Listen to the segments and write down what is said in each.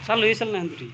चालू ये चल ना अंदर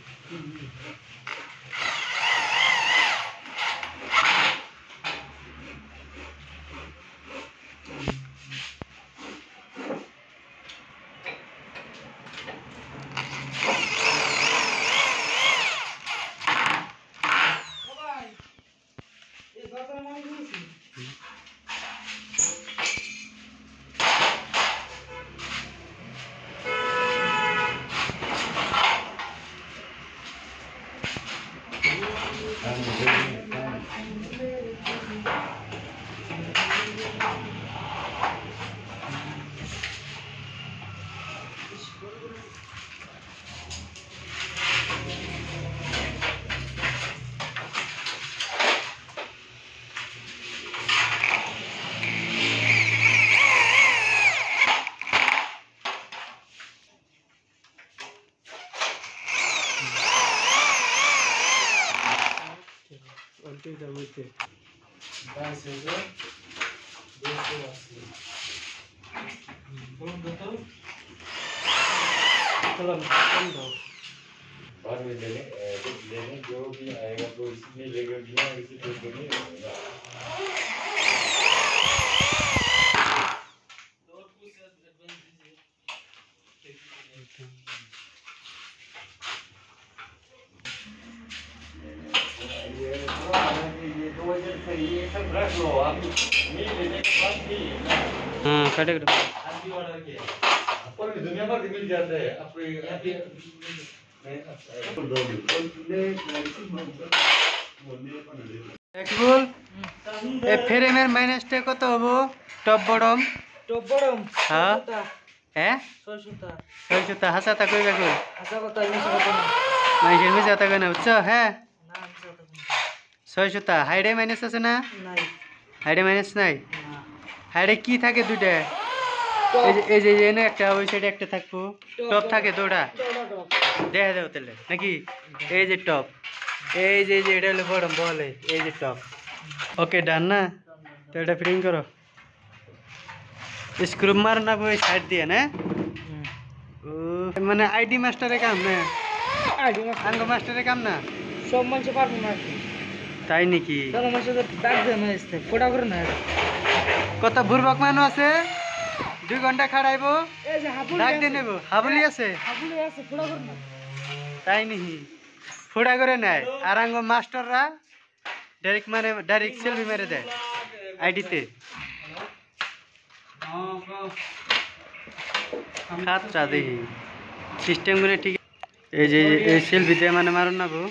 बाद में लेने जो भी आएगा तो इसमें लेगा बिना किसी को नहीं होगा ये 2000 से ये सब रख लो आप नहीं लेने के बाद भी हाँ कटेगा आदमी ऑर्डर किया आपको दुनिया भर के मिल जाता है आपको ফ্রেমের মাইনাসটা কত হবো টপ বটম হ্যাঁ হ্যাঁ 600 হাসাতা কইবা কই মাইকের মিছা তা কই না বুঝছো হ্যাঁ 600 হাইডে মাইনাস আছে না হাইডে মাইনাস নাই হাইডে কি থাকে দুইটা এই যে এনে একটা ওই সাইডে একটা থাকবো টপ থাকে দুটো দেখা দাও তাহলে নাকি এই যে টপ এই যে এটা হলো বড় বলে এই যে টপ ওকে ডান না তো এটা ফিটিং করো স্ক্রু মার না ওই সাইড দিয়ে না ও মানে আইডি মাস্টারের কাম না আঙ্গ মাস্টারের কাম না সব মানুষ পারবো না তাই নাকি সব মানুষ ডাক দেয় না ফোটা করে না কত বুরবক মানুষ আছে 2 ঘন্টা খাড়াইবো এই যে হাবুলি ডাক দিয়ে নেবো হাবুলি আছে ফোটা করে না তাই নাকি ফোড়া করে নেয় আর আঙ্গ মাস্টাররা ডাইরেক্ট সেলফি মেরে দেয় আইডিতে খাতরা দেখি সিস্টেম করে ঠিক এই যে এই সেলফিতে মানে মারুন না গো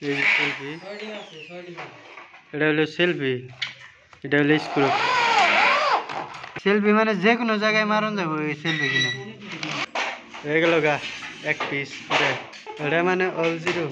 এই যে সেলফি এটা হলো সেলফি এটা হলো স্ক্রু সেলফি মানে যে কোনো জায়গায় মারুন যাবো এই সেলফি কিনা এগুলো গা এক পিস এটা মানে অল জিরো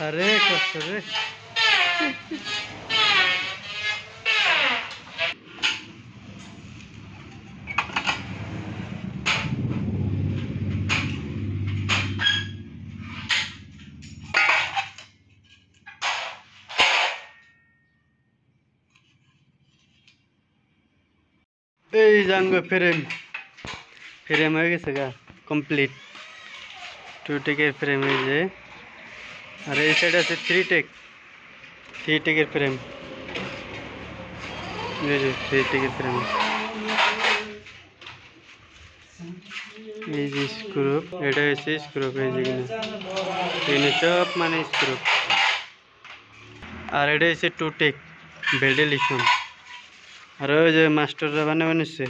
अरे कष्ट रे এই জাঙ্গো ফ্রেম ফ্রেম হয়ে গেছে গা কমপ্লিট 2 টেকের ফ্রেম এই যে আর এই সাইড আছে 3 টেকের ফ্রেম এই যে 3 টেকের ফ্রেম এই যে স্ক্রু এটা হচ্ছে স্ক্রু এই যে এখানে সব মানে স্ক্রু আর এটা হচ্ছে 2 টেক বেল্টে লিখুন আর ওই যে মাস্টাররা বানাচ্ছে